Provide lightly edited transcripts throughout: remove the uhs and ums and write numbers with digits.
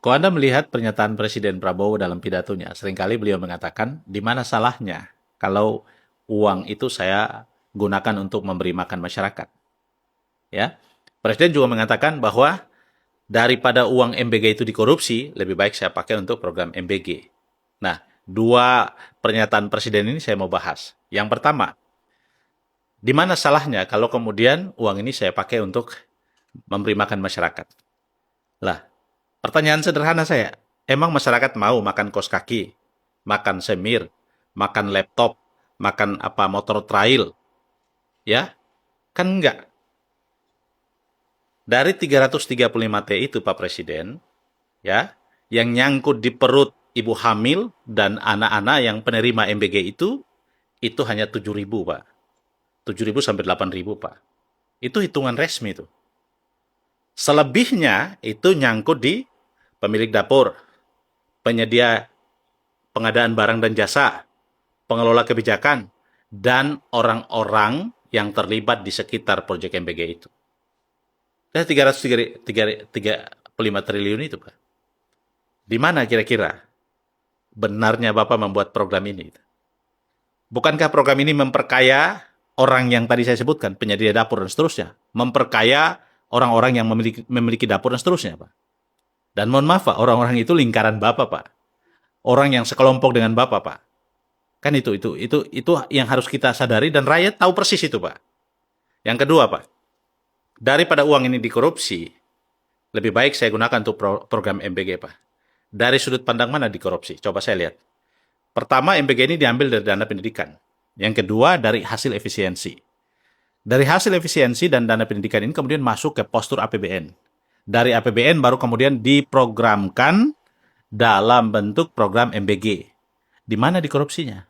Kalau Anda melihat pernyataan Presiden Prabowo dalam pidatonya, seringkali beliau mengatakan, di mana salahnya kalau uang itu saya gunakan untuk memberi makan masyarakat. Ya, Presiden juga mengatakan bahwa daripada uang MBG itu dikorupsi, lebih baik saya pakai untuk program MBG. Nah, dua pernyataan Presiden ini saya mau bahas. Yang pertama, di mana salahnya kalau kemudian uang ini saya pakai untuk memberi makan masyarakat? Lah, pertanyaan sederhana saya, emang masyarakat mau makan kos kaki, makan semir, makan laptop, makan apa motor trail? Ya, kan enggak. Dari 335T itu Pak Presiden, ya, yang nyangkut di perut ibu hamil dan anak-anak yang penerima MBG itu hanya 7.000 Pak. 7.000 sampai 8.000 Pak. Itu hitungan resmi itu. Selebihnya itu nyangkut di pemilik dapur, penyedia pengadaan barang dan jasa, pengelola kebijakan, dan orang-orang yang terlibat di sekitar proyek MBG itu. Dan 335 triliun itu, Pak. Di mana kira-kira benarnya Bapak membuat program ini? Bukankah program ini memperkaya orang yang tadi saya sebutkan, penyedia dapur dan seterusnya? Memperkaya orang-orang yang memiliki dapur dan seterusnya, Pak. Dan mohon maaf, Pak, orang-orang itu lingkaran Bapak, Pak. Orang yang sekelompok dengan Bapak, Pak. Kan itu yang harus kita sadari dan rakyat tahu persis itu, Pak. Yang kedua, Pak, daripada uang ini dikorupsi, lebih baik saya gunakan untuk program MBG, Pak. Dari sudut pandang mana dikorupsi? Coba saya lihat. Pertama, MBG ini diambil dari dana pendidikan. Yang kedua, dari hasil efisiensi. Dari hasil efisiensi dan dana pendidikan ini kemudian masuk ke postur APBN. Dari APBN baru kemudian diprogramkan dalam bentuk program MBG. Di mana dikorupsinya?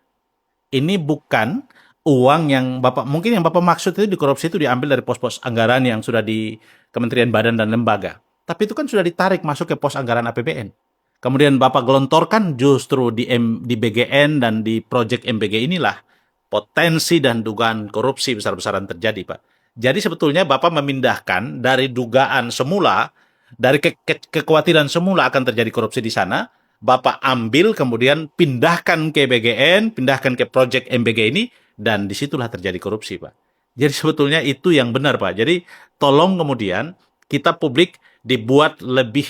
Ini bukan uang yang mungkin yang Bapak maksud itu dikorupsi itu diambil dari pos-pos anggaran yang sudah di Kementerian Badan dan Lembaga. Tapi itu kan sudah ditarik masuk ke pos anggaran APBN. Kemudian Bapak gelontorkan justru di BGN dan di proyek MBG inilah potensi dan dugaan korupsi besar-besaran terjadi, Pak. Jadi sebetulnya Bapak memindahkan dari dugaan semula, dari kekhawatiran semula akan terjadi korupsi di sana, Bapak ambil kemudian pindahkan ke BGN, pindahkan ke proyek MBG ini, dan disitulah terjadi korupsi, Pak. Jadi sebetulnya itu yang benar, Pak. Jadi tolong kemudian kita publik dibuat lebih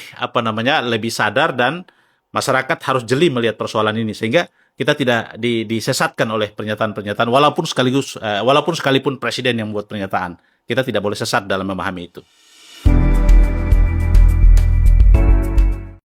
sadar dan masyarakat harus jeli melihat persoalan ini sehingga kita tidak disesatkan oleh pernyataan-pernyataan walaupun sekalipun presiden yang membuat pernyataan, kita tidak boleh sesat dalam memahami itu.